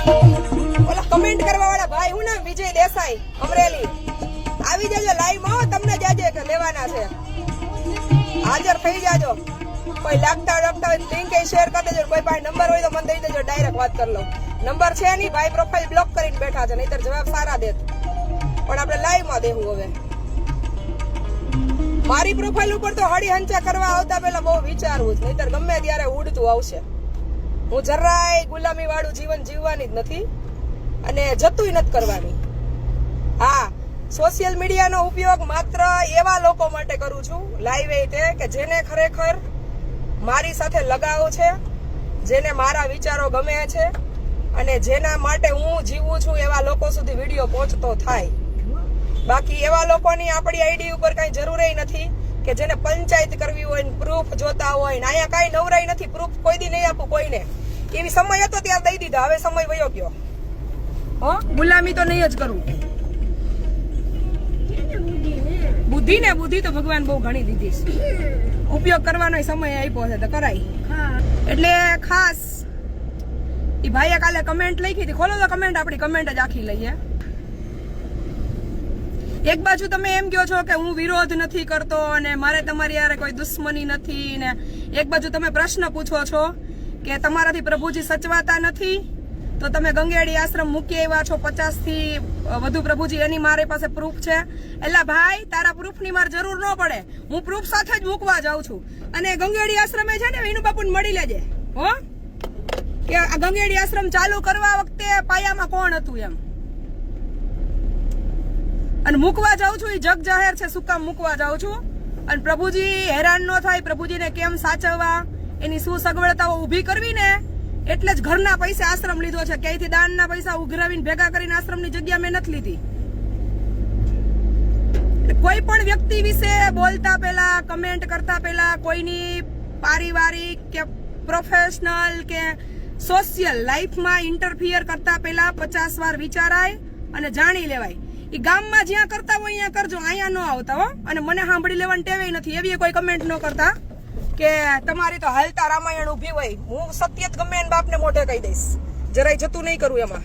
ઓલા comment કરવા વાળા ભાઈ હું નામ વિજય દેસાઈ અમરેલી આવી જજો લાઈવ માં તમને જાજે કે લેવાના છે હાજર થઈ જાજો કોઈ લાગતા ડગતા લિંક શેર કરી દેજો કોઈ પાસે નંબર હોય તો મને દઈ દેજો ડાયરેક્ટ વાત કરી લો નંબર છે નહીં ભાઈ પ્રોફાઇલ બ્લોક કરીને બેઠા છે નહીતર જવાબ સારા દેત પણ આપણે લાઈવ માં દેવું હવે મારી પ્રોફાઇલ ઉપર તો હળી હંચા કરવા આવતા પહેલા બહુ વિચારવું જ નહીતર ગમે ત્યારે ઉડતું આવશે હું જરાય ગુલામી વાળું જીવન જીવવાની જ નથી અને જતુંય નથી કરવાની હા સોશિયલ મીડિયાનો ઉપયોગ માત્ર એવા લોકો માટે કરું છું લાઈવ એ કે જેને ખરેખર મારી સાથે લગાવ છે જેને મારા વિચારો ગમે છે અને જેના માટે હું જીવું છું એવા લોકો સુધી વિડીયો પહોંચતો થાય બાકી એવા લોકોની આપણી આઈડી ઉપર કઈ જરૂર નથી કે જેને પંચાયત કરવી હોય પ્રૂફ જોતા હોય ને અહીંયા કઈ નવરાઈ નથી પ્રૂફ કોઈ દી નહીં આપું કોઈને એવી સમય હતો ત્યારે દઈ દીધા હવે સમય વયો ગયો હો ગુલામી તો નહીં જ કરું બુદ્ધિ તો ભગવાન બહુ ઘણી દીધી છે ઉપયોગ કરવાનો સમય આપ્યો છે તો કરાય એટલે ખાસ ઈ ભાઈએ કાલે કમેન્ટ લખી હતી ખોલો તો કમેન્ટ આપણી કમેન્ટ જ આખી લઈએ એક બાજુ તમે એમ કહો છો કે હું વિરોધ નથી કરતો અને મારે તમારી યારે કોઈ દુશ્મની નથી ને એક બાજુ તમે પ્રશ્ન પૂછો છો કે તમારાથી પ્રભુજી સચવાતા નથી તો તમે ગંગેડી આશ્રમ મૂકી આવ્યા છો 50 થી વધુ પ્રભુજી એની મારી પાસે પ્રૂફ છે એલા ભાઈ તારા પ્રૂફની માર જરૂર ન પડે હું પ્રૂફ સાથે જ મૂકવા જાઉં છું અને ગંગેડી આશ્રમે છે ને વિનુ બાપુને મળી લેજે હો કે આ ગંગેડી આશ્રમ ચાલુ કરવા વખતે પાયામાં કોણ હતું એમ અને મૂકવા જાઉં છું એ જગ જાહેર છે શું કામ મૂકવા જાઉં છું અને પ્રભુજી હેરાન ન થાય પ્રભુજીને કેમ સાચવવા એની શું સગવડતાઓ ઊભી કરવી ને એટલે જ ઘરના પૈસા આશ્રમ લીધો છે ક્યાંયથી દાનના પૈસા ઉઘરાવીને ભેગા કરીને આશ્રમની જગ્યા મેં નથી લીધી કોઈ પણ વ્યક્તિ વિશે બોલતા પહેલા કમેન્ટ કરતા પહેલા કોઈની પારિવારિક કે પ્રોફેશનલ કે સોશિયલ લાઈફમાં ઇન્ટરફિયર કરતા પહેલા 50 વાર વિચારાય અને જાણી લેવાય એ ગામમાં જ્યાં કરતા હોય અહીંયા કરજો અહીંયા ન આવતા હો અને મને સાંભળી લેવાની ટેવ નથી એવી કોઈ કમેન્ટ ન કરતા કે તમારી તો હાલતા રામાયણ ઉભી હોય હું સત્ય જ ગમે એને બાપને મોઢે કહી દઈશ જરાય જતું નહીં કરું એમાં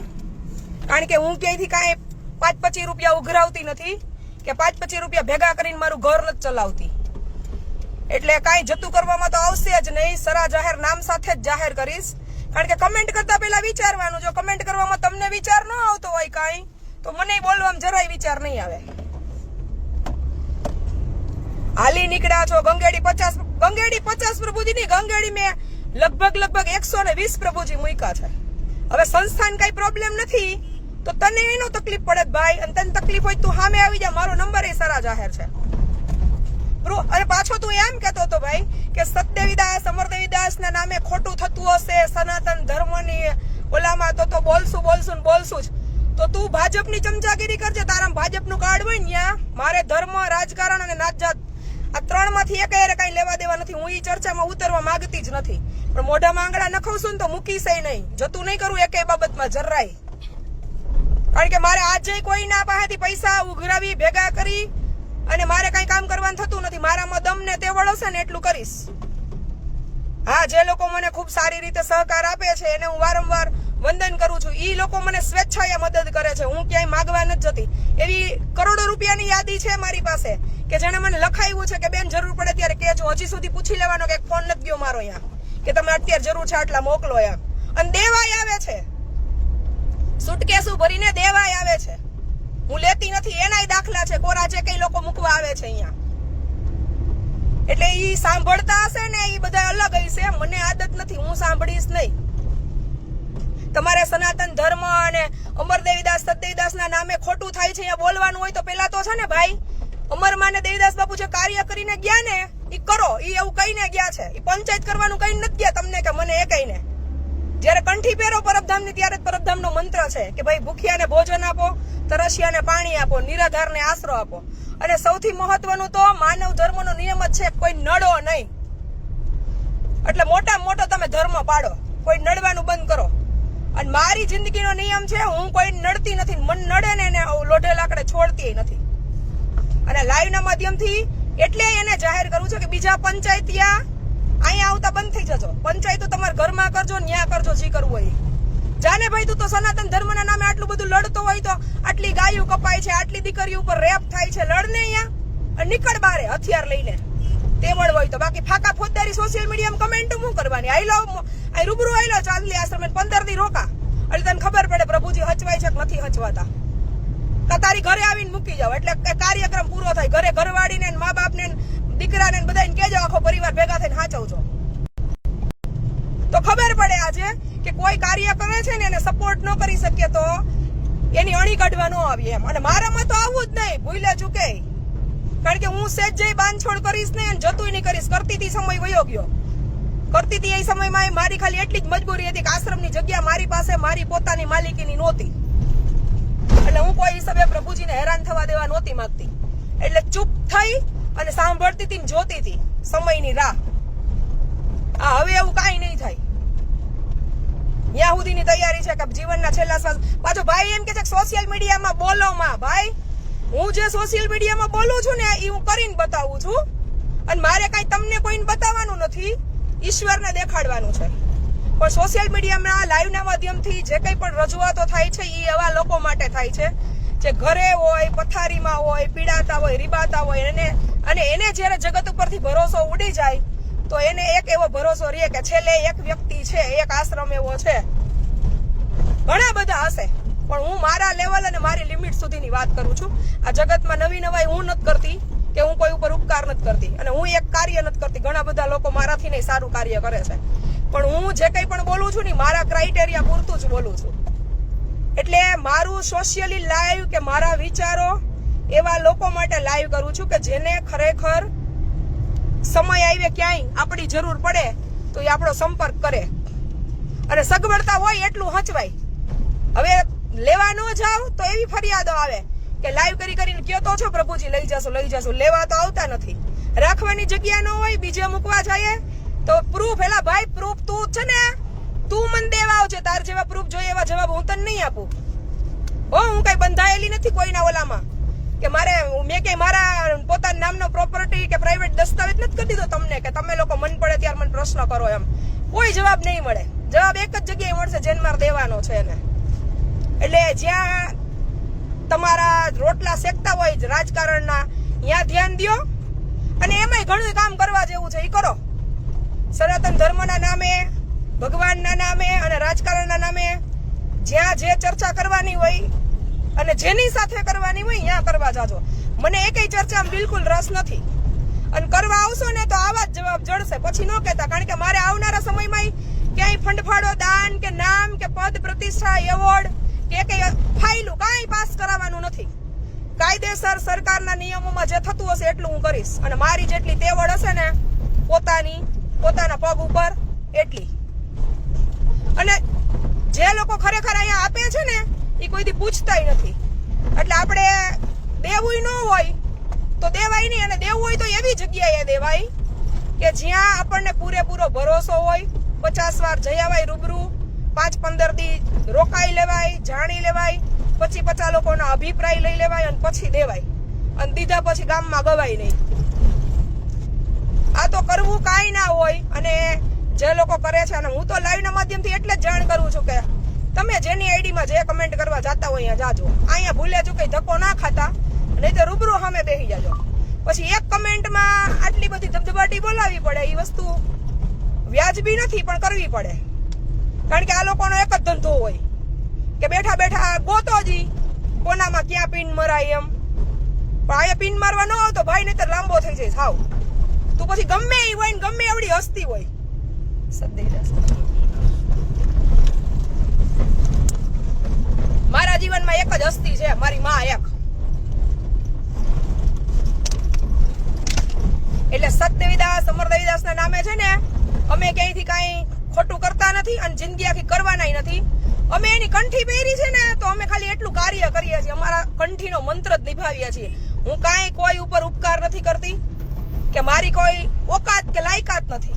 કારણ કે હું ક્યાંયથી કાંઈ 5-25 રૂપિયા ઉઘરાવતી નથી કે 5-25 રૂપિયા ભેગા કરીને મારું ઘર નથી ચલાવતી એટલે કાંઈ જતું કરવામાં તો આવશે જ નહીં સરા જાહેર નામ સાથે જ જાહેર કરીશ કારણ કે કમેન્ટ કરતા પહેલા વિચારવાનું જો કમેન્ટ કરવામાં તમને વિચાર ન આવતો હોય કાંઈ તો મને બોલવામાં જરાય વિચાર નહીં આવે હાલી નીકળ્યા છો ગંગેડી 50 પ્રભુજી ની ગંગેડી મેં લગભગ 120 પ્રભુજી મૂક્યા છે હવે સંસ્થાન કઈ પ્રોબ્લેમ નથી તો તને એનો તકલીફ પડે ભાઈ અને તને તકલીફ હોય તું સામે આવી જા મારો નંબર એ સારા જાહેર છે અને પાછો તું એમ કહેતો હતો ભાઈ કે સતદેવીદાસ અમરદેવીદાસ ના નામે ખોટું થતું હશે સનાતન ધર્મની ઓલામાં તો બોલશું જ તો તું ભાજપની ચમચાગીરી કરજે તારા ભાજપનું કાર્ડ હોય ને ત્યાં મારે ધર્મ રાજકારણ અને નાતજાત આ ત્રણમાંથી એક કઈ લેવા દેવા નથી હું એ ચર્ચામાં ઉતરવા માંગતી જ નથી પણ મોઢામાં આંગળા નખવશું ને તો મૂકીશ નહીં જતું નહીં કરું એકે બાબતમાં જરાય કારણ કે મારે આજે કોઈના પાસેથી પૈસા ઉઘરાવી ભેગા કરી અને મારે કઈ કામ કરવાનું થતું નથી મારામાં દમ ને તેવડ હશે ને એટલું કરીશ હા જે લોકો મને ખૂબ સારી રીતે સહકાર આપે છે એને હું વારંવાર વંદન કરું છું ઈ લોકો મને સ્વેચ્છાએ મદદ કરે છે હું ક્યાંય માગવા નથી જતી એવી કરોડો રૂપિયાની યાદી છે મારી પાસે કે જેને મને લખાવ્યું છે કે બેન જરૂર પડે ત્યારે કહેજો હજી સુધી પૂછી લેવાનો કે ફોન નથી ગયો મારો અહીંયા કે તમે અત્યારે જરૂર છે આટલા મોકલો એમ અને દેવાય આવે છે સુટકેસું ભરીને દેવાય આવે છે હું લેતી નથી એનાય દાખલા છે કોરા જે કઈ લોકો મૂકવા આવે છે અહીંયા એટલે ઈ સાંભળતા હશે ને ઈ બધા અલગ હશે મને આદત નથી હું સાંભળીશ નહીં તમારે સનાતન ધર્મ અને અમરદેવીદાસ સતદેવીદાસના નામે ખોટું થાય છે અહીંયા બોલવાનું હોય તો પેલા તો છે ને ભાઈ અમરમાં ને દેવીદાસ બાપુ જે કાર્ય કરીને ગયા ને ઈ કરો ઈ એવું કહીને ગયા છે ઈ પંચાયત કરવાનું કઈ નથી ગયા તમને કે મને એ કહીને જયારે કંઠી પહેરો પરબધામની ત્યારે પરબધામનો મંત્ર છે કે ભાઈ ભૂખ્યાને ભોજન આપો તરસ્યાને પાણી આપો નિરાધારને આશરો આપો અને સૌથી મહત્વનું તો માનવ ધર્મનો નિયમ જ છે કોઈ નડો નહીં એટલે મોટામાં મોટો તમે ધર્મ પાડો કોઈ નડવાનું બંધ કરો અને મારી જિંદગીનો નિયમ છે હું કોઈ નડતી નથી મન નડે ને એને લોઢે લાકડે છોડતી નથી અને લાઈવના માધ્યમથી એટલે એને જાહેર કરું છું કે બીજા પંચાયતિયા અહીંયા આવતા બંધ થઈ જજો પંચાયતો તમારા ઘરમાં કરજો ન્યા કરજો જે કરવું હોય જાને ભાઈ તું તો સનાતન ધર્મના નામે આટલું બધું લડતો હોય તો આટલી ગાયું કપાય છે, આટલી દીકરીઓ ઉપર રેપ થાય છે, લડને અહીંયા અને નીકળ બારે હથિયાર લઈને તેવડ હોય તો. બાકી ફાકા ફોજદારી સોશિયલ મીડિયામાં કમેન્ટ શું કરવાની? આઈ લવ આ રૂબરૂ આઈ લો ચાંદલી આશ્રમે 15 દી રોકા એટલે તને ખબર પડે પ્રભુજી હચવાય છે કે નથી હચવાતા. તારી ઘરે આવીને મૂકી જાવ એટલે કાર્યક્રમ પૂરો થાય. ઘરે ઘરવાળીને મા બાપને દીકરાને બધાને કહેજો આખો પરિવાર ભેગા થઈને હાચવજો તો ખબર પડે આજે કે કોઈ કાર્ય કરે છે ને એને સપોર્ટ ન કરી શકીએ તો એની અણી કાઢવા ન આવી એમ. અને મારામાં તો આવું જ નહીં, ભૂલે ચૂકે. કારણ કે હું સેજ જઈ બાંધછોડ કરીશ નહીં અને જતું નહીં કરીશ. કરતી હતી સમય વયો ગયો. કરતી હતી એ સમયમાં મારી ખાલી એટલી જ મજબૂરી હતી કે આશ્રમની જગ્યા મારી પાસે મારી પોતાની માલિકીની નહોતી. એટલે હું કોઈ હિસાબે પ્રભુજીને હેરાન થવા દેવા નહોતી માંગતી. એટલે ચૂપ થઈ અને સાંભળતી હતી ને જોતી હતી સમયની રાહ. આ હવે એવું કાંઈ નહીં થાય. ત્યાં સુધીની તૈયારી છે કે જીવનના છેલ્લા શ્વાસ. પાછો ભાઈ એમ કે છે સોશિયલ મીડિયામાં બોલો માં. ભાઈ હું જે સોશિયલ મીડિયામાં બોલું છું ને એ હું કરીને બતાવું છું. અને મારે કાંઈ તમને કોઈને બતાવવાનું નથી, ઈશ્વરને દેખાડવાનું છે. પણ સોશિયલ મીડિયામાં લાઈવના માધ્યમથી જે કંઈ પણ રજૂઆતો થાય છે એ એવા લોકો માટે થાય છે જે ઘરે હોય, પથારીમાં હોય, પીડાતા હોય, રીબાતા હોય અને એને જ્યારે જગત ઉપરથી ભરોસો ઉડી જાય તો એને એક એવો ભરોસો રહે કે છેલ્લે એક વ્યક્તિ છે, એક આશ્રમ એવો છે. ઘણા બધા હશે પણ હું મારા લેવલ અને મારી લિમિટ સુધીની વાત કરું છું. આ જગતમાં નવી નવાઈ હું નથી કરતી કે હું કોઈ ઉપર ઉપકાર નથી કરતી અને હું એક કાર્ય નથી કરતી. ઘણા બધા લોકો મારાથી નહીં સારું કાર્ય કરે છે પણ હું જે કંઈ પણ બોલું છું ને મારા ક્રાઇટેરિયા પૂરતું જ બોલું છું. એટલે મારું સોશિયલી લાઈવ કે મારા વિચારો એવા લોકો માટે લાઈવ કરું છું કે જેને ખરેખર સમય આવે ક્યાંય આપણી જરૂર પડે તો એ આપણો સંપર્ક કરે અને સગવડતા હોય એટલું હચવાય. હવે લેવા ન જાવ તો એવી ફરિયાદો આવે કે લાઈવ કરીને કયો તો છો પ્રભુજી લઈ જશું. લેવા તો આવતા નથી. રાખવાની જગ્યા ન હોય, બીજે મૂકવા જાય તો પ્રૂફ. એલા ભાઈ પ્રૂફ તું છે ને તું મને દેવા આવજે. તાર જેવા પ્રૂફ જોઈએ એવા જવાબ હું તને નહીં આપું. હું કઈ બંધાયેલી નથી કોઈના ઓલામાં કે મેં કઈ મારા પોતાના નામનો પ્રોપર્ટી કે પ્રાઇવેટ દસ્તાવેજ નથી કરી દીધો તમને કે તમે લોકો મન પડે ત્યારે મને પ્રશ્ન કરો એમ. કોઈ જવાબ નહીં મળે. જવાબ એક જ જગ્યાએ મળશે જેને મારે દેવાનો છે એને. એટલે જ્યાં તમારા રોટલા શેકતા હોય રાજકારણના ત્યાં ધ્યાન દો અને એમાંય ઘણું કામ કરવા જેવું છે એ કરો. સનાતન ધર્મના નામે, ભગવાનના નામે અને રાજકારણના નામે જ્યાં જે ચર્ચા કરવાની હોય અને જેની સાથે કરવાની હોય ત્યાં કરવા જાજો. મને એકેય ચર્ચામાં બિલકુલ રસ નથી અને કરવા આવશો ને તો આવા જ જવાબ જડશે. પછી ન કહેતા. કારણ કે મારે આવનારા સમયમાં ક્યાંય ફંડફાળો, દાન કે નામ કે પદ પ્રતિષ્ઠા, એવોર્ડ કે કઈ ફાઇલું કાંઈ પાસ કરાવવાનું નથી. કાયદેસર સરકારના નિયમોમાં જે થતું હશે એટલું હું કરીશ અને મારી જેટલી તેવડ હશે ને પોતાના પગ ઉપર એટલી. અને જે લોકો ખરેખર અહીંયા આપે છે ને એ કોઈથી પૂછતાય નથી. એટલે આપણે દેવું ન હોય તો દેવાય નહીં અને દેવું હોય તો એવી જગ્યાએ દેવાય કે જ્યાં આપણને પૂરેપૂરો ભરોસો હોય. 50 વાર જઈ આવાય રૂબરૂ, 5-15 દી રોકાઈ લેવાય, જાણી લેવાય, પછી 50 લોકોના અભિપ્રાય લઈ લેવાય અને પછી દેવાય. અને દીધા પછી ગામમાં ગવાય નહીં. આ તો કરવું કાંઈ ના હોય. અને જે લોકો કરે છે અને હું તો લાઈવના માધ્યમથી એટલે જ જાણ કરું છું કે તમે જેની આઈડીમાં જે કમેન્ટ કરવા જાતા હોય અહીંયા જાજો. અહીંયા ભૂલે ચૂકે ધક્કો ના ખાતા નહીં તો રૂબરૂ સામે બેસી જાજો. પછી એક કમેન્ટમાં આટલી બધી ધબધબાટી બોલાવી પડે એ વસ્તુ વ્યાજબી નથી પણ કરવી પડે. કારણ કે આ લોકોનો એક જ ધંધો હોય કે બેઠા બેઠા ગોતો જી કોનામાં ક્યાં પિન મરાય એમ. પણ અહીંયા પિન મારવા ન આવતો ભાઈ નહીતર લાંબો થઈ જાય સાવ. તું પછી ગમે એ હોય ને ગમે એવડી હસ્તી હોય. મારા જીવનમાં એક જ હસ્તી છે, મારી માં એક. એટલે સત્યવિદાસ, અમરદેવીદાસ ના નામે છે ને અમે ક્યાંયથી કાંઈ ખોટું કરતા નથી અને જિંદગી આખી કરવાના નથી. અમે એની કંઠી પહેરી છે ને તો અમે ખાલી એટલું કાર્ય કરીએ છીએ. અમારા કંઠીનો મંત્ર જ નિભાવીએ છીએ. હું કાંઈ કોઈ ઉપર ઉપકાર નથી કરતી કે મારી કોઈ ઓકાત કે લાયકાત નથી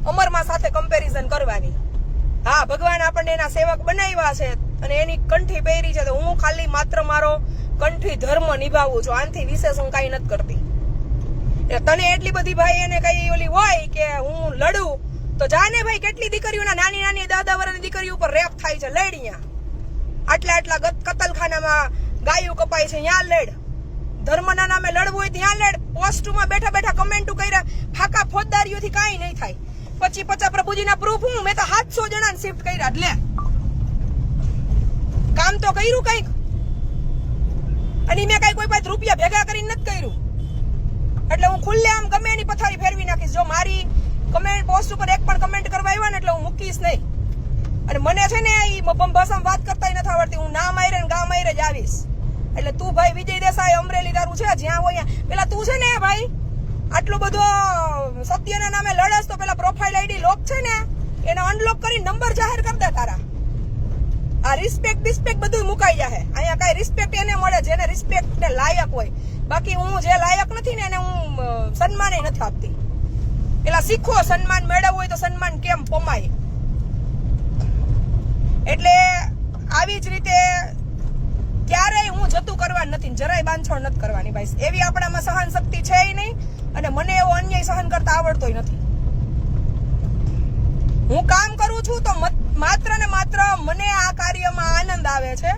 અમરમાં સાથે કમ્પેરિઝન કરવાની. હા, ભગવાન આપણને એના સેવક બનાવ્યા છે અને એની કંઠી પહેરી છે તો હું ખાલી માત્ર મારો કંઠી ધર્મ નિભાવું છું. આનાથી વિશેષ હું કાંઈ નથી કરતી. તને એટલી બધી ભાઈ એને કઈ ઓલી હોય કે હું લડું તો જાને ભાઈ કેટલી દીકરીઓના નાની નાની 10 વર્ષની દીકરીઓ ઉપર રેપ થાય છે, લડ અહીંયા. આટલા કતલખાનામાં ગાયું કપાય છે, ત્યાં લડ. ધર્મના નામે લડવું હોય ત્યાં લડ. પોસ્ટમાં બેઠા બેઠા કમેન્ટો કર્યા, ફાકા ફોજદારીઓથી કાંઈ નહીં થાય. 50 પ્રભુજીના પ્રૂફ હું મેં તો 700 જણાને શિફ્ટ કર્યા. લે કામ તો કર્યું કઈક, અને મેં કઈ કોઈ પાસે રૂપિયા ભેગા કરીને નથી કર્યું. એટલે હું ખુલ્લે આમ ગમે એની પથારી ફેરવી નાખીશ. જો મારી કમેન્ટ પોસ્ટ ઉપર એક પણ કમેન્ટ કરવા આવ્યા ને એટલે હું મૂકીશ નહીં. અને મને છે ને એ ભાષામાં વાત કરતા નથી આવડતી. હું ના માયરે ને ગા માયરે જ આવીશ. એટલે તું ભાઈ વિજય દેસાઈ અમરેલી તારું છે, જ્યાં હોય પેલા તું છે ને ભાઈ આટલો બધો સત્યના નામે લડસ, તો પેલા પ્રોફાઇલ આઈડી લોક છે ને એને અનલોક કરી નંબર જાહેર કરી દે તારા. આ રિસ્પેક્ટ ડિસ્પેક્ટ બધું મુકાઈ જાય. અહીંયા કઈ રિસ્પેક્ટ એને મળે જેને રિસ્પેક્ટ ને લાયક હોય. બાકી હું જે લાયક નથી ને એને હું સન્માન નથી આપતી. પેલા શીખો, સન્માન મેળવવું હોય તો સન્માન કેમ પમાય. એટલે આવી જ રીતે ક્યારેય હું જતું કરવા નથી, જરાય બાંધછોડ નથી કરવાની ભાઈ. એવી આપણામાં સહન શક્તિ છે નહીં, અને મને એવો અન્યાય સહન કરતા આવડતોય નથી. હું કામ કરું છું તો માત્ર ને માત્ર મને આ કાર્યમાં આનંદ આવે છે.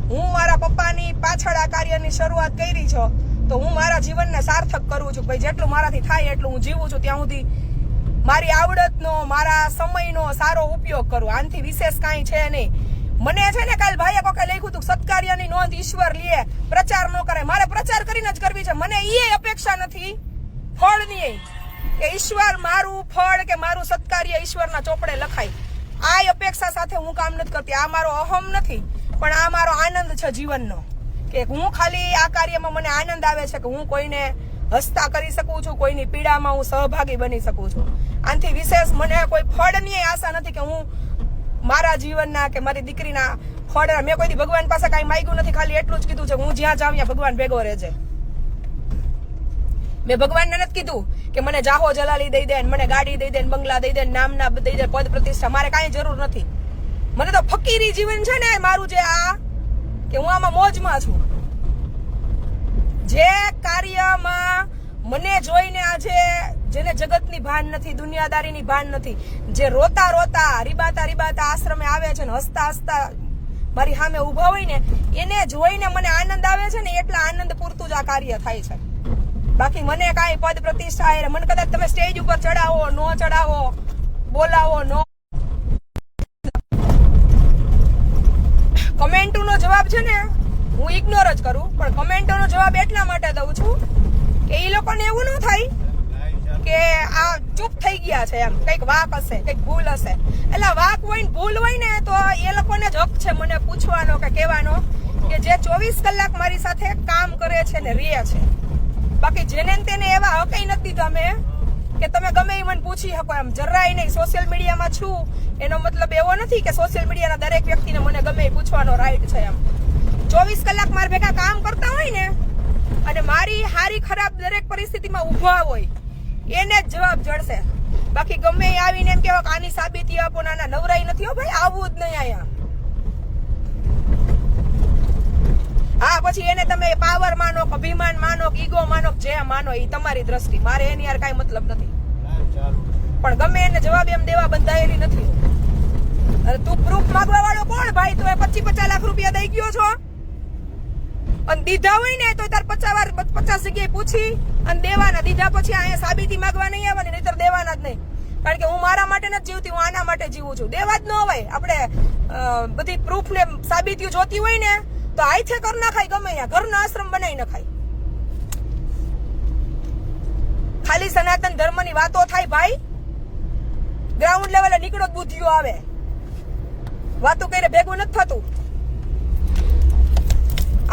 હું મારા પપ્પાની પાછળ આ કાર્યની શરૂઆત કરી છે, તો હું મારા જીવનને સાર્થક કરું છું ભાઈ. જેટલું મારાથી થાય એટલું હું જીવું છું. ત્યાં સુધી મારી આવડતનો, મારા સમયનો સારો ઉપયોગ કરું. આનાથી વિશેષ કાંઈ છે નહીં. મને છે ને કાલ ભાઈએ કોકે લખ્યું હતું, સત્કાર્યની નોંધ ઈશ્વર લે, પ્રચાર ન કરે. મારે પ્રચાર કરીને જ કરવી છે. મને એ અપેક્ષા નથી ફળની, કે ઈશ્વર મારું ફળ કે મારું સત્કાર્ય ઈશ્વરના ચોપડે લખાય. આ અપેક્ષા સાથે હું કામ નથી કરતી. આ મારો અહમ નથી, પણ આ મારો આનંદ છે જીવનનો. કે હું ખાલી આ કાર્યમાં મને આનંદ આવે છે કે હું કોઈને હસતા કરી શકું છું, કોઈની પીડામાં હું સહભાગી બની શકું છું. આનાથી વિશેષ મને કોઈ ફળની આશા નથી કે હું મારા જીવનના કે મારી દીકરીના ફળ. મેં કોઈ ભગવાન પાસે કાંઈ માંગ્યું નથી, ખાલી એટલું જ કીધું છે હું જ્યાં જાઉં ત્યાં ભગવાન ભેગો રહેજે. મેં ભગવાનને નથી કીધું કે મને જાહો જલાલી દઈ દે, મને ગાડી દઈ દે, બંગલા દઈ દે, નામના દઈ દે, પદ પ્રતિષ્ઠા. મારે કાંઈ જરૂર નથી. મને તો ફકીરી જીવન છે ને મારું, જે આ કે હું આમાં મોજમાં છું. જે કાર્યમાં મને જોઈને આજે જેને જગતની ભાન નથી, દુનિયાદારીની ભાન નથી, જે રોતા રોતા રીબાતા આશ્રમે આવે છે ને હસતા હસતા મારી સામે ઉભા હોય ને, એને જોઈને મને આનંદ આવે છે ને, એટલા આનંદ પૂરતું જ આ કાર્ય થાય છે. બાકી મને કાંઈ પદ પ્રતિષ્ઠા, મને કદાચ તમે સ્ટેજ ઉપર ચડાવો, નો ચડાવો, બોલાવો, નો. કમેન્ટોનો જવાબ છે ને હું ઇગ્નોર જ કરું, પણ કમેન્ટોનો જવાબ એટલા માટે દઉં છું કે એ લોકોને એવું ન થાય કે આ ચૂપ થઈ ગયા છે, એમ કંઈક વાક હશે, કંઈક ભૂલ હશે. એટલે વાક હોય ને ભૂલ હોય ને તો એ લોકોને જ હક છે મને પૂછવાનો કે કહેવાનો, કે જે 24 કલાક મારી સાથે કામ કરે છે ને રહે છે. બાકી જેને તેને એવા હક નથી દીધા મેં કે તમે ગમે એ મને પૂછી શકો. એમ જરાય નહીં. સોશિયલ મીડિયામાં છું એનો મતલબ એવો નથી કે સોશિયલ મીડિયાના દરેક વ્યક્તિને મને ગમે એ પૂછવાનો રાઈટ છે. એમ 24 કલાક મારા ભેગા કામ કરતા હોય ને, અને મારી હારી ખરાબ દરેક પરિસ્થિતિમાં ઉભા હોય, એને જ જવાબ જડશે. બાકી ગમે એ આવીને એમ કહેવા કે આની સાબિતી આપો, નાના નવરાઈ નથી હો ભાઈ, આવવું જ નહીં અહીંયા. હા, પછી એને તમે પાવર માનો, અભિમાન માનો, ઈગો માનો, જે માનો એ તમારી દ્રષ્ટિ. મારે એની યાર કાંઈ મતલબ નથી, પણ ગમે એને જવાબ એમ દેવા બંધાયેલી નથી. અને તું પ્રૂફ માંગવા વાળો કોણ ભાઈ? તું 25-50 લાખ રૂપિયા દઈ ગયો છો, અને દીધા હોય ને તો તાર 50 જગ્યાએ પૂછી અને દેવાના. દીધા પછી અહીંયા સાબિતી માંગવા નહીં આવવાની, નહીતર દેવાના જ નહીં. કારણ કે હું મારા માટે નથી જીવતી, હું આના માટે જીવું છું. દેવા જ ન હોય. આપણે બધી પ્રૂફ ને સાબિતીઓ જોતી હોય ને તો આઈથે કર નાખાય, ગમે અહીંયા ઘરનો આશ્રમ બનાવી નખાય. ખાલી સનાતન ધર્મની વાતો થાય ભાઈ, ગ્રાઉન્ડ લેવલે નીકળો બુદ્ધિઓ આવે. વાતો કરીને ભેગું નથી થતું.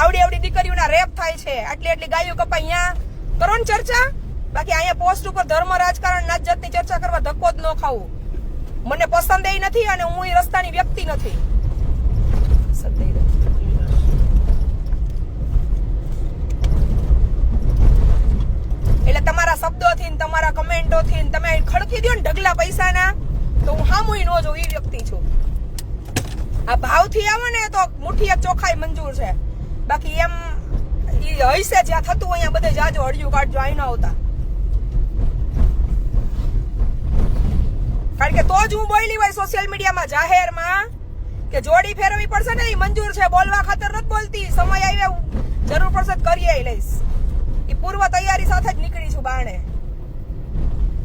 આવડી દીકરીઓના રેપ થાય છે, આટલી ગાયો કપાય. અહીંયા કરો ને ચર્ચા. બાકી અહીંયા પોસ્ટ ઉપર ધર્મ, રાજકારણ, નાત જાતની ચર્ચા કરવા ધક્કો જ ન ખાવું. મને પસંદ એ નથી, અને હું એ રસ્તાની વ્યક્તિ નથી. એટલે તમારા શબ્દોથી, તમારા કમેન્ટોથી તમે ખડકી દો ને ઢગલા પૈસાના, તો હું હામુય ન જોઉં એ વ્યક્તિ છું. આ ભાવથી આવો ને તો મુઠ્ઠી એક ચોખાઈ મંજૂર છે. બાકી એમ હૈસે જ્યાં થતું અહીંયા બધે જાજો હળિયું કાઢજો, અહીં ન આવતા. કારણ કે તો જ હું બોલી હોય સોશિયલ મીડિયામાં જાહેરમાં કે જોડી ફેરવવી પડશે ને, એ મંજૂર છે, બોલવા ખાતર નથી બોલતી, સમય આવ્યો જરૂર પડશે તો કરીએ લઈશ, એ પૂર્વ તૈયારી સાથે જ નીકળી છું બાણે.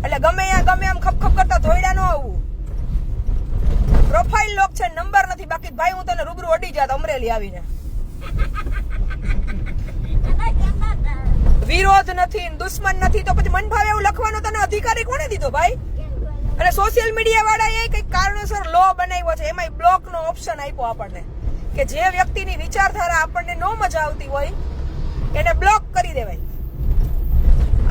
એટલે ગમે આમ ખપ કરતા ધોઈડા ન આવવું. પ્રોફાઇલ લોક છે, નંબર નથી, બાકી ભાઈ હું તને રૂબરૂ અડી જાત અમરેલી આવીને. વિરોધ નથી, દુશ્મન નથી, તો પછી મન ભાવે એવું લખવાનો તને અધિકારી કોને દીધો ભાઈ? અને સોશિયલ મીડિયા વાળાએ કઈક કારણોસર લો બનાવ્યો છે, એમાં બ્લોક નો ઓપ્શન આપ્યો આપણને કે જે વ્યક્તિની વિચારધારા આપણને નો મજા આવતી હોય એને બ્લોક કરી દેવાય.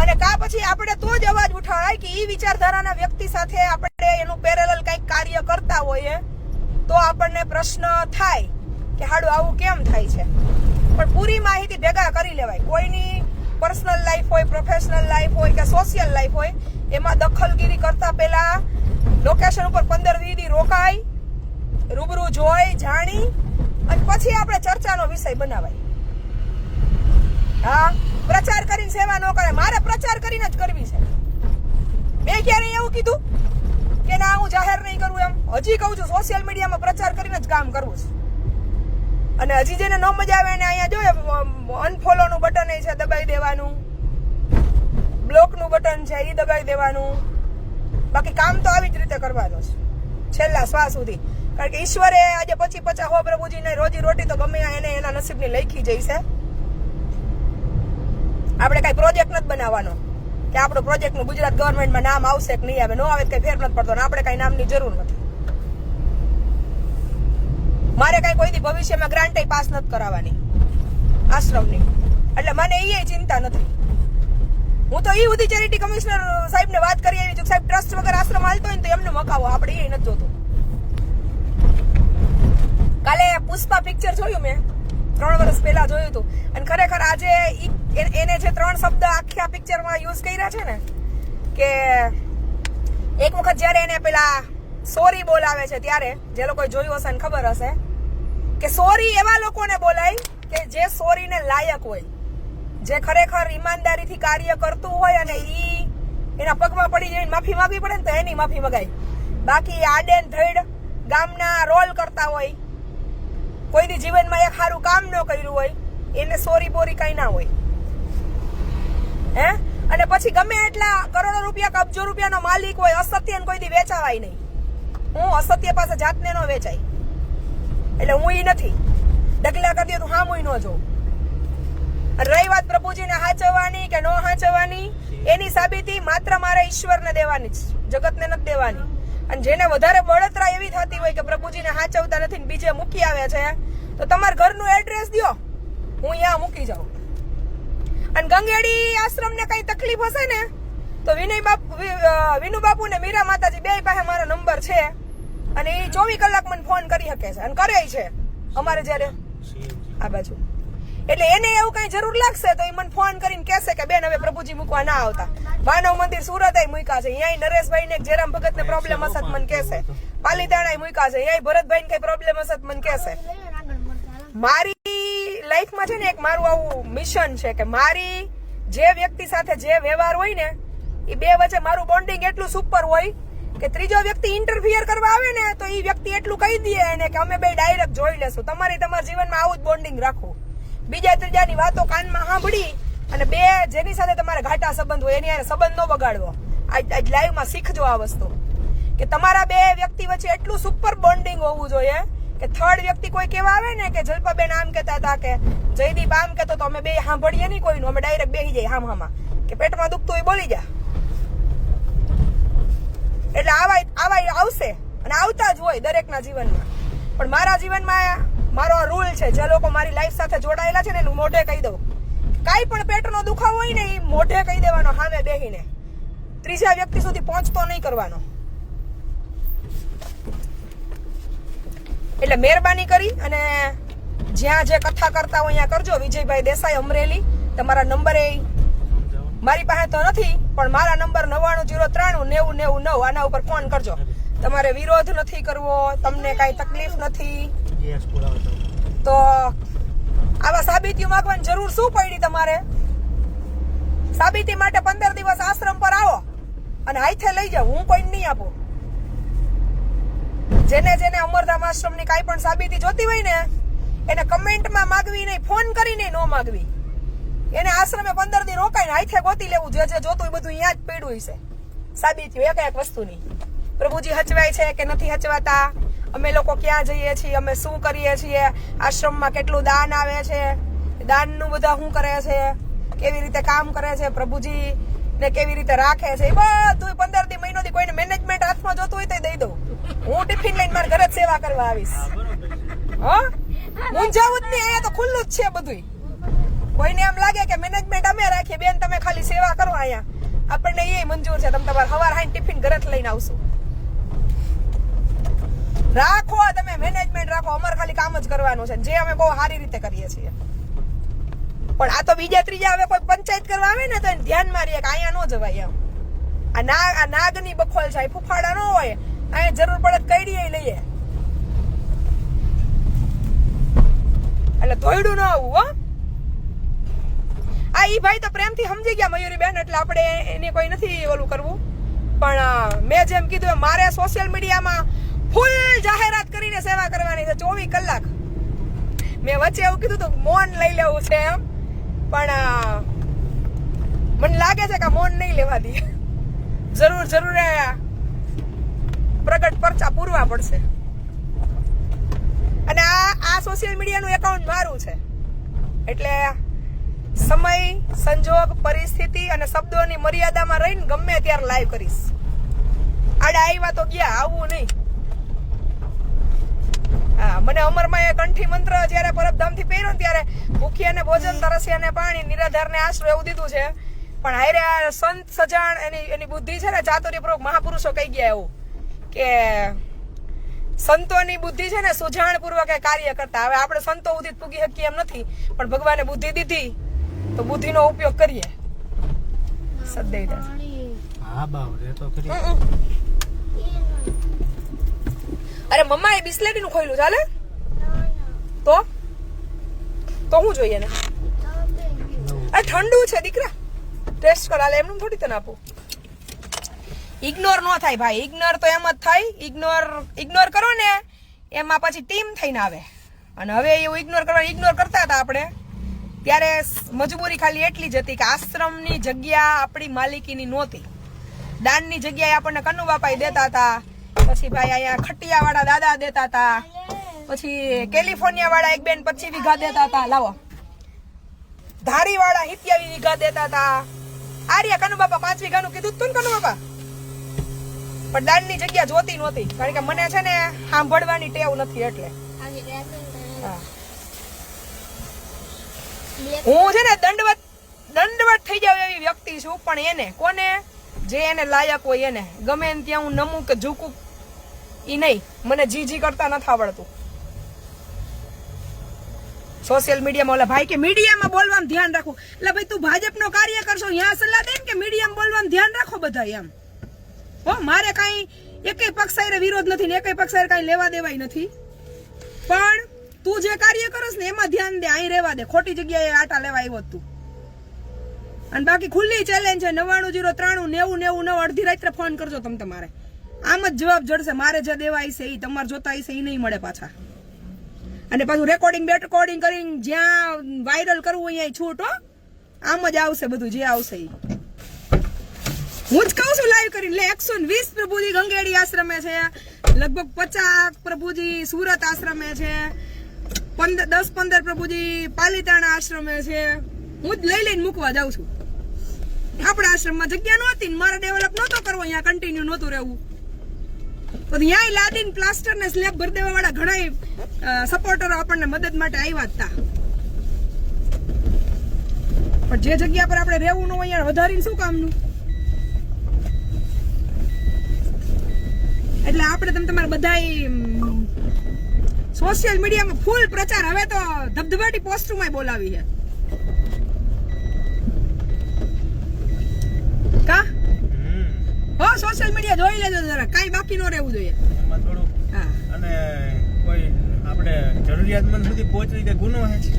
અને કા પછી આપણે તો જ અવાજ ઉઠાવાય કે ઈ વિચારધારાના વ્યક્તિ સાથે આપણે એનું પેરેલલ કઈક કાર્ય કરતા હોઈએ તો આપણને પ્રશ્ન થાય કે હાડું આવું કેમ થાય છે. પણ પૂરી માહિતી ભેગા કરી લેવાય. કોઈની પર્સનલ લાઈફ હોય, પ્રોફેશનલ લાઈફ હોય કે સોશિયલ લાઈફ હોય, એમાં દખલગીરી કરતા પહેલા લોકેશન ઉપર 15-20 દી રોકાય, રૂબરૂ જોઈ જાણી અને પછી આપણે ચર્ચાનો વિષય બનાવાય. હા, પ્રચાર કરીને સેવા ન કરે. મારે પ્રચાર કરીને જ કરવી છે. મેં ક્યારે એવું કીધું કે ના હું જાહેર નહીં કરું એમ? હજી કહું છું, સોશિયલ મીડિયામાં પ્રચાર કરીને જ કામ કરવું છે. અને હજી જેને ન મજા આવે એને અહીંયા જોઈએ અનફોલો નું બટન છે, દબાઈ દેવાનું, બ્લોક નું બટન છે, એ દબાઈ દેવાનું. બાકી કામ તો આવી જ રીતે કરવાનું છે છેલ્લા શ્વાસ સુધી. કારણ કે ઈશ્વરે આજે 25-50 હો પ્રભુજીને રોજી રોટી તો ગમે એને એના નસીબની લખી જઈ છે. આપણે કઈ પ્રોજેક્ટ નથી બનાવવાનો કે આપણો પ્રોજેક્ટ નું ગુજરાત ગવર્મેન્ટમાં નામ આવશે કે નહીં આવે, નો આવે કઈ ફેર નથી પડતો. આપણે કઈ નામની જરૂર નથી. મારે કઈ કોઈ દી ભવિષ્યમાં ગ્રાન્ટ પાસ નથી કરાવવાની આશ્રમની, એટલે મને એ ચિંતા નથી. હું તો એ બધી ચેરિટી કમિશનર સાહેબને વાત કરી આવી છું, સાહેબ ટ્રસ્ટ વગર આશ્રમ હાલતો હોય ને તો એમને મકાવો, આપણે એ નથી જોતું. કાલે પુષ્પા પિક્ચર જોયું મેં, 3 વર્ષ પહેલા જોયું હતું. અને ખરેખર આજે એને જે 3 શબ્દ આખા પિક્ચરમાં યુઝ કર્યા છે ને, કે એક વખત જયારે એને પેલા સોરી બોલાવે છે ત્યારે, જે લોકોએ જોયું હશે ને ખબર હશે કે સોરી એવા લોકોને બોલાય કે જે સોરીને લાયક હોય, જે ખરેખર ઈમાનદારીથી કાર્ય કરતું હોય અને ઈ એના પગમાં પડી જઈને માફી માંગવી પડે ને તો એની માફી મગાય. બાકી આડેન ધડ ગામના રોલ કરતા હોય, કોઈ દી જીવનમાં એક સારું કામ ન કર્યું હોય, એને સોરી બોરી કઈ ના હોય. હે? અને પછી ગમે એટલા કરોડો રૂપિયા, અબજો રૂપિયાનો માલિક હોય, અસત્યને કોઈ દી વેચાવાય નહીં. હું અસત્ય પાસે જાતને ન વેચાય, એટલે હું ઈ નથી. ડગલા કરી દઉં હા હું ન જોઉં. રહી વાત પ્રભુજીને હાચવવાની કે ન હાચવવાની, એની સાબિતી માત્ર મારે ઈશ્વરને દેવાની જ, જગતને નથી દેવાની. અને જેને વધારે બળતરા એવી થતી હોય કે પ્રભુજીને હાચવતા નથી ને બીજે મૂકી આવે છે, તો તમારા ઘરનું એડ્રેસ દો, હું અહીંયા મૂકી જાઉં. અને ગંગેડી આશ્રમને કઈ તકલીફ હશે ને તો વિનુ બાપુ ને મીરા માતાજી બે પાસે મારો નંબર છે, અને એ 24 કલાક મને ફોન કરી શકે છે અને કરે છે અમારે જયારે આ બાજુ. એટલે એને એવું કઈ જરૂર લાગશે તો એ મને ફોન કરીને કહેશે કે બેન હવે પ્રભુજી મૂકવા ના આવતા. માનવ મંદિર સુરત મૂક્યા છે, અહીંયા નરેશભાઈ ને જેરામ ભગત ને પ્રોબ્લેમ હશે મને કહેશે, પાલીતાણા મૂક્યા છે, અહીંયા ભરતભાઈ ને કઈ પ્રોબ્લેમ હશે મને કહેશે. મારી લાઈફમાં છે ને એક મારું આવું મિશન છે કે મારી જે વ્યક્તિ સાથે જે વ્યવહાર હોય ને એ બે વચ્ચે મારું બોન્ડિંગ એટલું સુપર હોય કે ત્રીજો વ્યક્તિ ઇન્ટરફિયર કરવા આવે ને તો એ વ્યક્તિ એટલું કહી દે એને કે અમે બે ડાયરેક્ટ જોઈ લેશું. તમારા જીવનમાં આવું જ બોન્ડિંગ રાખવું. બીજા ત્રીજાની વાતો કાનમાં સાંભળી અને બે જેની સાથે તમારે ઘાટા સંબંધ હોય એની હારે સંબંધ ન બગાડવો. આજ લાઈવમાં શીખજો આ વસ્તુ કે તમારા બે વ્યક્તિ વચ્ચે એટલું સુપર બોન્ડિંગ હોવું જોઈએ કે થર્ડ વ્યક્તિ કોઈ કેવા આવે ને કે જલ્પાબેન આમ કહેતા હતા કે જયદીપ આમ કહેતો તો અમે બે સાંભળીએ નહીં કોઈનું, અમે ડાયરેક્ટ બેસી જઈએ હામાં કે પેટમાં દુખતું હોય બોલી જા. એટલે આવા આવશે અને આવતા જ હોય દરેકના જીવનમાં. પણ મારા જીવનમાં મારો રૂલ છે, જે લોકો મારી લાઈફ સાથે જોડાયેલા છે ને એનું મોઢે કહી દઉં. કાંઈ પણ પેટનો દુખાવો હોય ને એ મોઢે કહી દેવાનો સામે બેહીને, ત્રીજા વ્યક્તિ સુધી પહોંચતો નહીં કરવાનો. એટલે મહેરબાની કરી અને જ્યાં જે કથા કરતા હોય ત્યાં કરજો. વિજયભાઈ દેસાઈ અમરેલી, તમારા નંબર એ મારી પાસે તો નથી પણ મારા નંબર 99039009 આના ઉપર ફોન કરજો. તમારે વિરોધ નથી કરવો, તમને કઈ તકલીફ નથી તો આવા સાબિતીઓ માંગવાની જરૂર શું પડી તમારે? સાબિતી માટે 15 દિવસ આશ્રમ પર આવો અને હાથે લઈ જાઓ, હું કોઈ નહીં આપું. જેને અમરધામ આશ્રમની કાંઈ પણ સાબિતી જોતી હોય ને એને કમેન્ટમાં માગવી નહીં, ફોન કરીને ન માગવી. એને આશ્રમે 15 દી રોકાઈને હાથે ગોતી લેવું, જે જોતું બધું અહીંયા જ પડ્યું છે સાબિતી એક વસ્તુની. પ્રભુજી હચવાય છે કે નથી હચવાતા, અમે લોકો ક્યાં જઈએ છીએ, અમે શું કરીએ છીએ, આશ્રમમાં કેટલું દાન આવે છે, દાનનું બધા શું કરે છે, કેવી રીતે કામ કરે છે, પ્રભુજી ને કેવી રીતે રાખે છે, એ બધું 15 દી મહિનોથી કોઈને મેનેજમેન્ટ હાથમાં જોતું હોય તો દઈ દઉં. હું ટિફિન લઈને મારા ઘરે જ સેવા કરવા આવીશ. હા, મૂંઝાવું જ નહીં, અહીંયા તો ખુલ્લું જ છે બધું. કોઈને એમ લાગે કે મેનેજમેન્ટ અમે રાખીએ, બેન તમે ખાલી સેવા કરો, અહીંયા આપણને એ મંજૂર છે, તમે તમારે સવાર હાઈ ટિફિન ઘરે જ લઈને આવશો. રાખો તમે મેનેજમેન્ટ રાખો, અમારે ખાલી કામ જ કરવાનું છે, જે અમે બહુ સારી રીતે કરીએ છીએ. પણ આ તો બીજા ત્રીજા હવે કોઈ પંચાયત કરવા આવે ને તો એને ધ્યાનમાં રહીએ કે અહીંયા ન જવાય એમ. આ નાગની બખોલ છે, ફૂફાડા ન હોય, અહીંયા જરૂર પડે કઈડીએ લઈએ, એટલે ધોયડું ન આવવું. હો, આ ઈ ભાઈ તો પ્રેમથી સમજી ગયા મયુરી બેન, એટલે આપણે એને કોઈ નથી ઓલું કરવું. પણ મેં જેમ કીધું મારે સોશિયલ મીડિયામાં ફૂલ જાહેરાત કરીને સેવા કરવાની છે 24 કલાક. મેં વચ્ચે એવું કીધું તો મૌન લઈ લેવું છે એમ, પણ મને લાગે છે કે મૌન નહીં લેવા દે. જરૂર પ્રગટ પરચા પૂરવા પડશે. અને આ સોશિયલ મીડિયાનું એકાઉન્ટ મારું છે, એટલે સમય, સંજોગ, પરિસ્થિતિ અને શબ્દોની મર્યાદામાં રહીને ગમે ત્યારે લાઈવ કરીશ. આડા આવ્યા તો ગયા, આવવું નહીં. હા, મને અમરમાં એ કંઠી મંત્ર જયારે પરબધામથી પહેર્યો ને ત્યારે ભૂખ્યાને ભોજન, તરસ્યાને પાણી, નિરાધારને આશરો એવું દીધું છે. પણ હારે સંત સજાણ એની બુદ્ધિ છે ને, ચાતુર્યપૂર્વક મહાપુરુષો કહી ગયા એવું કે સંતોની બુદ્ધિ છે ને સુજાણ પૂર્વક કાર્ય કરતા. હવે આપણે સંતો સુધી પૂગી શકીએ એમ નથી, પણ ભગવાને બુદ્ધિ દીધી તો બુદ્ધિનો ઉપયોગ કરીએ. સદૈવ હા બાવ રે તો કરી. અરે મમ્મા એ બિસ્લેરી નું ખોયલું ચાલે તો હું જોઈએ ને. અરે ઠંડુ છે દીકરા, ટેસ્ટ કર. હાલે એમનું થોડી તને આપું. ઇગ્નોર ન થાય ભાઈ, ઇગ્નોર તો એમ જ થાય. ઇગ્નોર કરો ને એમાં પછી ટીમ થઈને આવે. અને હવે એવું ઇગ્નોર કરતા હતા આપણે ત્યારે મજબૂરી ખાલી એટલી જ હતી કે આશ્રમની જગ્યા આપણી માલિકીની નહોતી. દાનની જગ્યાએ આપણને કન્નુ બાપાઈ દેતા હતા, પછી ભાઈ અહીંયા ખટિયા વાળા દાદા દેતા હતા, પછી કેલિફોર્નિયા વાળા એક બેન 25 વીઘા દેતા હતા, લાવો ધારી વાળા 27 વીઘા દેતા હતા. આર્યા કન્નુ બાપા 5 વીઘાનું કીધું તું ને કન્નુ બાપા. પણ દાનની જગ્યા જોતી નહોતી, કારણ કે મને છે ને સાંભળવાની ટેવ નથી. એટલે હું છે ને દંડવત થઈ જાવ એવી વ્યક્તિ છું, પણ એને કોને જે એને લાયક હોય એને ગમે ત્યાં હું નમું કે ઝૂકું ઈ નહીં. મને જી કરતા નથી આવડતું. સોશિયલ મીડિયામાં ઓલા ભાઈ કે મીડિયામાં બોલવામાં ધ્યાન રાખો, એટલે ભાઈ તું ભાજપનો કાર્ય કરશો ત્યાં સલાહ દે કે મીડિયામાં બોલવામાં ધ્યાન રાખો બધા એમ. હો, મારે કઈ એકેય પક્ષ સાથે વિરોધ નથી ને એકેય પક્ષ સાથે કઈ લેવા દેવાય નથી, પણ તું જે કાર્ય કરસ ને એમાં ધ્યાન દે, અહીં રહેવા દે. ખોટી જગ્યાએ આટા લેવા આવ્યો તું. અને બાકી ખુલ્લી ચેલેન્જ છે 9903 9099 અડધી રાત્રે ફોન કરજો તમે. તમારે આમ જ જવાબ જડશે. મારે જે દેવાય છે એ તમારે જોતા છે એ નહીં મળે પાછા. અને પાછું રેકોર્ડિંગ કરીને જ્યાં વાયરલ કરવું અહીંયા છૂટ. હો, આમ જ આવશે બધું જે આવશે એ. હું જ કહું છું લાઈવ કરીને. 120 પ્રભુજી ગંગેડી આશ્રમે છે, લગભગ 50 પ્રભુજી સુરત આશ્રમે છે, 10-15 પ્રભુજી પાલીતાણા આશ્રમે છે. હું જ લઈને મૂકવા જાઉં છું. આપણા આશ્રમમાં જગ્યા નહોતી ને મારે ડેવલપ નહોતો કરવો, અહીંયા કન્ટિન્યુ નહોતું રહેવું, તો ત્યાં લાદીને પ્લાસ્ટર ને સ્લેબ ભરી દેવા વાળા ઘણા સપોર્ટરો આપણને મદદ માટે આવ્યા હતા. પણ જે જગ્યા પર આપણે રહેવું ન હોય વધારીને શું કામનું. એટલે આપણે તમારે બધા સોશિયલ મીડિયામાં ફૂલ પ્રચાર. હવે તો ધબધબાટી પોસ્ટમાં બોલાવી છે કા. હો, સોશિયલ મીડિયા જોઈ લેજો જરા, કાઈ બાકી ન રહેવું જોઈએ એમાં થોડું. હા, અને કોઈ આપણે જરૂરિયાતમંદ સુધી પહોંચવી કે ગુનો છે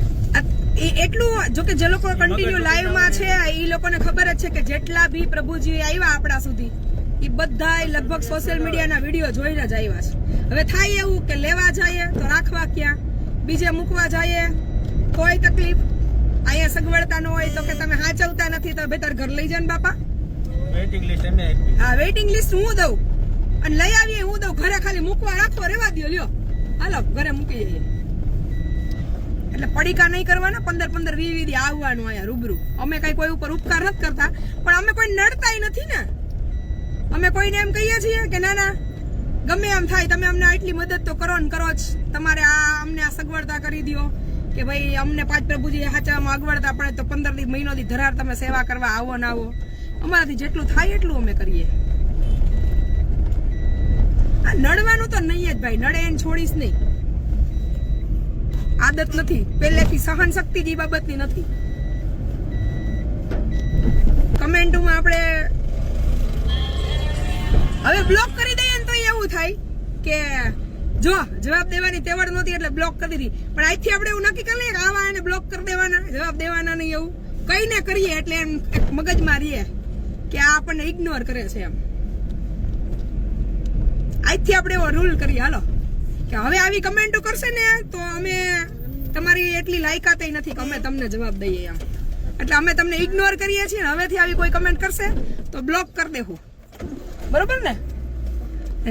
એટલું. જો કે જે લોકો કન્ટિન્યુ લાઈવ માં છે એ લોકોને ખબર જ છે કે જેટલા બી પ્રભુજી આવ્યા આપણા સુધી એ બધા લગભગ સોશિયલ મીડિયાના વિડીયો જોઈને જ આવ્યા છે. હવે થાય એવું કે લેવા જઈએ તો રાખવા ક્યાં, બીજે મૂકવા જઈએ તોય તકલીફ, અહીંયા સગવડતા ન હોય તો કે તમે હાચવતા નથી તો બેતર ઘર લઈ જાઓ ને બાપા. વેઇટિંગ લિસ્ટ એમને આપી. હા, વેઇટિંગ લિસ્ટ હું દઉં અને લઈ આવીએ હું દઉં, ઘરે ખાલી મૂકવા રાખવા રેવા દો, લ્યો હાલો ઘરે મૂકી જઈએ. એટલે પડીકા નહીં કરવાના, 15-15 20 દી આવવાનું અહીંયા રૂબરૂ. અમે કઈ કોઈ ઉપર ઉપકાર નથી કરતા, પણ અમે કોઈ નડતાય નથી ને. અમે કોઈને એમ કહીએ છીએ કે ના ના ગમે એમ થાય તમે અમને આટલી મદદ તો કરો ને કરો જ, તમારે અમને આ સગવડતા કરી દો કે ભાઈ અમને પાંચ પ્રભુજી હાચવામાં અગવડતા પડે તો 15 દી મહિનો દી ધરાર તમે સેવા કરવા આવો ને આવો. અમારાથી જેટલું થાય એટલું અમે કરીએ. આ નડવાનું તો નહીં જ ભાઈ, નડે એને છોડીશ નહીં. આદત નથી પહેલેથી, સહન શક્તિ જ એ બાબતની નથી. કમેન્ટમાં આપણે હવે બ્લોક કરી દઈએ ને તો એવું થાય કે જો જવાબ દેવાની તેવડ નહોતી એટલે બ્લોક કરી દીધી, પણ આજથી આપણે એવું નક્કી કરી લઈએ કે આવા એને બ્લોક કરી દેવાના, જવાબ દેવાના નહીં. એવું કઈને કરીએ એટલે એમ મગજમાં રહીએ કે આ આપણને ઇગ્નોર કરે છે એમ. આજથી આપણે એવો રૂલ કરીએ હાલો કે હવે આવી કમેન્ટો કરશે ને તો અમે તમારી એટલી લાયકાત નથી કે અમે તમને જવાબ દઈએ એમ. એટલે અમે તમને ઇગ્નોર કરીએ છીએ. હવેથી આવી કોઈ કમેન્ટ કરશે તો બ્લોક કરી દેવું, બરોબર ને?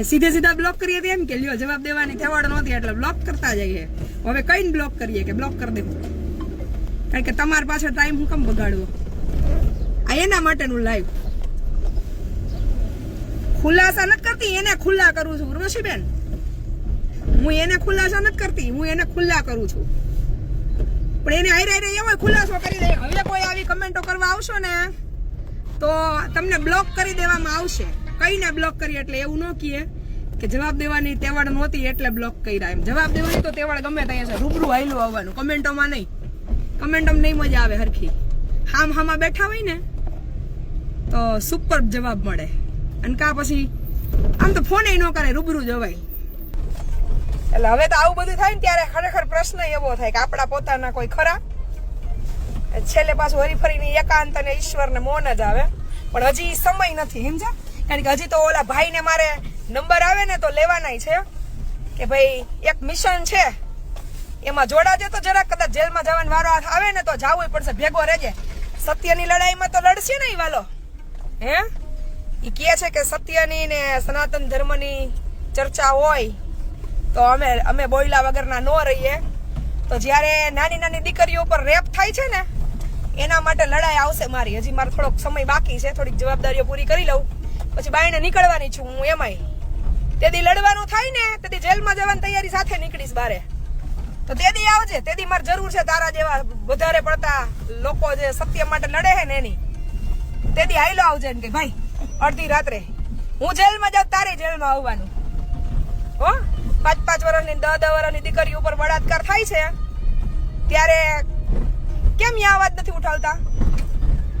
સીધે સીધા બ્લોક કરીએ એમ કે લ્યો જવાબ દેવાની તેવડ નહોતી એટલે બ્લોક કરતા જઈએ. હવે કઈને બ્લોક કરીએ કે બ્લોક કરી દેવું, કારણ કે તમારી પાછળ ટાઈમ હું કેમ બગાડવો? આ એના માટેનું લાઈવ ખુલાસા નથી કરતી, એને ખુલ્લા કરું છું ઋષિબેન. હું એને ખુલાસા નથી કરતી, હું એને ખુલ્લા કરું છું. પણ એને હારે એવો ખુલાસો કરી દે. હવે કોઈ આવી કમેન્ટો કરવા આવશો ને તો તમને બ્લોક કરી દેવામાં આવશે. કઈને બ્લોક કરી એટલે એવું ન કહીએ કે જવાબ દેવાની તેવડ નહોતી એટલે બ્લોક કર્યા એમ. જવાબ દેવાની તો તેવડ ગમે ત્યાં છે, રૂબરૂ હાઈલું આવવાનું, કમેન્ટોમાં નહીં. કમેન્ટોમાં નહીં મજા આવે હરખી. હામાં બેઠા હોય ને તો સુપર જવાબ મળે. અને કા પછી આમ તો ફોન ન કરે, રૂબરૂ જવાય. એટલે હવે તો આવું બધું થાય ને ત્યારે ખરેખર પ્રશ્ન એવો થાય કે આપણા પોતાના કોઈ ખરા? છેલ્લે પાછું હરીફરીની એકાંત અને ઈશ્વરને મૌન જ આવે. પણ હજી સમય નથી, સમજા? કારણ કે હજી તો ઓલા ભાઈને મારે નંબર આવે ને તો લેવાનાય છે કે ભાઈ એક મિશન છે એમાં જોડાજે તો જરા, કદાચ જેલમાં જવાનો વારો આવે ને તો જાવું પડશે, ભેગો રહેજે. સત્યની લડાઈમાં તો લડશે ને ઈ વાલો, હે? ઈ કહે છે કે સત્યની ને સનાતન ધર્મની ચર્ચા હોય તો અમે બોયલા વગરના ન રહીએ. તો જ્યારે નાની નાની દીકરીઓ ઉપર રેપ થાય છે ને એના માટે લડાઈ આવશે મારી. હજી મારે થોડોક સમય બાકી છે, થોડીક જવાબદારીઓ પૂરી કરી લઉં પછી બાઈને નીકળવાની છું હું. એમાંય તેદી લડવાનું થાય ને તેદી જેલમાં જવાની તૈયારી સાથે નીકળીશ બારે. તો તેદી આવજે, તેદી મારે જરૂર છે તારા જેવા વધારે પડતા લોકો જે સત્ય માટે લડે છે ને એની. તેદી હાઈલો આવજે ને કે ભાઈ અડધી રાત્રે હું જેલમાં જાઉં, તારે જેલમાં આવવાનું. હો 5-5 વર્ષની 10-10 વર્ષની દીકરી ઉપર બળાત્કાર થાય છે ત્યારે કેમ આ અવાજ નથી ઉઠાવતા?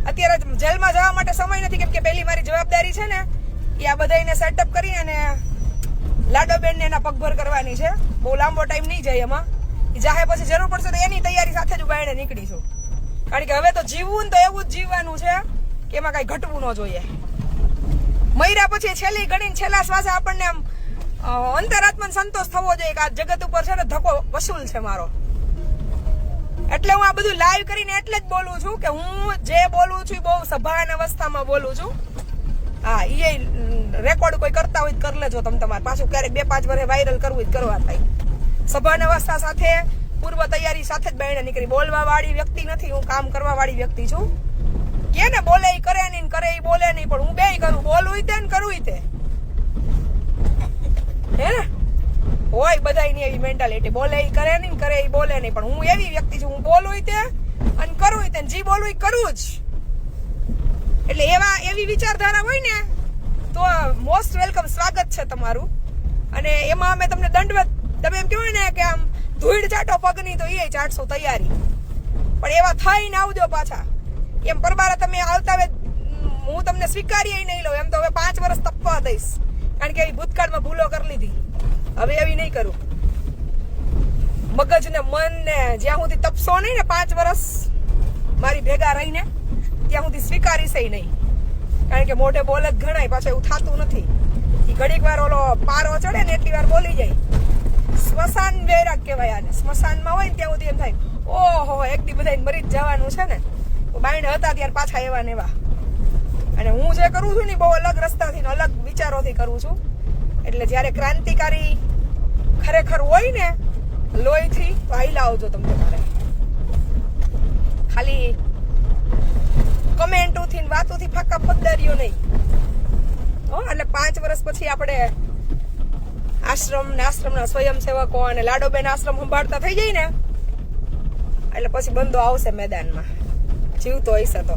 અત્યારે જેલમાં જવા માટે સમય નથી, કેમ કે પહેલી મારી જવાબદારી છે ને એ આ બધાને સેટઅપ કરીને અને લાડોબેનને એના પગભર કરવાની છે. બહુ લાંબો ટાઈમ નહીં જાય એમાં. એ જાહે પછી જરૂર પડશે તો એની તૈયારી સાથે જ બાયણે નીકળીશું. કારણ કે હવે તો જીવવું ને તો એવું જ જીવવાનું છે કે એમાં કઈ ઘટવું ન જોઈએ. મર્યા પછી છેલ્લી ઘડીને છેલ્લા શ્વાસે આપણને આમ અંતરાત્માને સંતોષ થવો જોઈએ કે આ જગત ઉપર છે ને ધક્કો વસૂલ છે મારો. એટલે હું આ બધું લાઈવ કરીને એટલે જ બોલું છું કે હું જે બોલું છું બહુ સભાન અવસ્થામાં બોલું છું. હા, એ રેકોર્ડ કોઈ કરતા હોય કરી લેજો તમે તમારે. પાછું ક્યારેક 2-5 વર્ષે વાયરલ કરવું જ કરવા થાય. સભાન અવસ્થા સાથે પૂર્વ તૈયારી સાથે જ બાયણે નીકળી. બોલવા વાળી વ્યક્તિ નથી હું, કામ કરવા વાળી વ્યક્તિ છું. કે ને બોલે ઈ કરે નહીં, કરે ઈ બોલે નહીં, પણ હું બેય કરું. બોલું તે ને કરું તે, હે ને? હોય બધાની એવી મેન્ટાલિટી, બોલે ઈ કરે નહીં, કરે ઈ બોલે નહીં, પણ હું એવી વ્યક્તિ છું હું બોલું તે અને કરું તે, જી બોલું ઈ કરું જ. એટલે એવી વિચારધારા હોય ને તો મોસ્ટ વેલકમ, સ્વાગત છે તમારું. અને એમાં અમે તમને દંડવત, તમે એમ કહેવાય ને કે આમ ધૂળ ચાટો પગની તો એ ચાટશો તૈયારી. પણ એવા થઈને આવજો પાછા. એમ પરબારા તમે આવતા હું તમને સ્વીકારીએ નહીં લઉં. એમ તો હવે 5 વર્ષ તપવા દઈશ, કારણ કે ભૂતકાળમાં ભૂલો કરી લીધી. હવે એવી નહીં કરું. મગજ ને મન ને જ્યાં સુધી તપશો નહીં ને 5 વર્ષ મારી ભેગા રહીને ત્યાં સુધી સ્વીકારીશ નહીં. કારણ કે મોઢે બોલે જ ઘણાય, પાછું એવું થતું નથી. એ ઘડીક વાર ઓલો પારો ચડે ને એટલી વાર બોલી જાય. સ્મશાન વૈરાગ કહેવાય આને. સ્મશાનમાં હોય ને ત્યાં સુધી એમ થાય ઓહો એક દી બધાને મરી જ જવાનું છે ને. બાઈને હતા ત્યારે પાછા એવા ને એવા. અને હું જે કરું છું ને બહુ અલગ રસ્તાથી ને અલગ વિચારોથી કરું છું. એટલે જ્યારે ક્રાંતિકારી ખરેખર હોય ને લોહીથી તો આઈલા આવજો તમે તમારે. ખાલી કમેન્ટોથી ને વાતોથી ફાકા પદ્દારીઓ નહીં. એટલે 5 વર્ષ પછી આપણે આશ્રમના સ્વયંસેવકો અને લાડોબેન આશ્રમ સંભાળતા થઈ જાય ને એટલે પછી બંદો આવશે મેદાનમાં જીવતો હશે તો.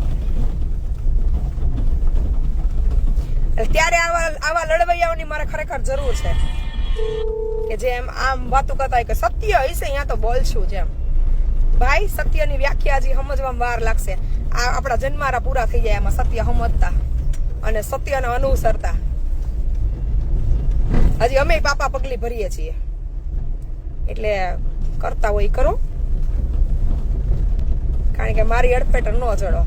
ત્યારે આવા લડવૈયાઓની મારે ખરેખર જરૂર છે કે જેમ આમ વાતો કરતા હોય કે સત્ય હશે અહીંયા તો બોલશું. જેમ ભાઈ સત્યની વ્યાખ્યા હજી સમજવામાં વાર લાગશે. આ આપણા જન્મારા પૂરા થઈ જાય એમાં સત્ય સમજતા અને સત્યને અનુસરતા. હજી અમે પાપા પગલી ભરીએ છીએ એટલે કરતા હોય કરો, કારણ કે મારી અડફેટ ન ચડો.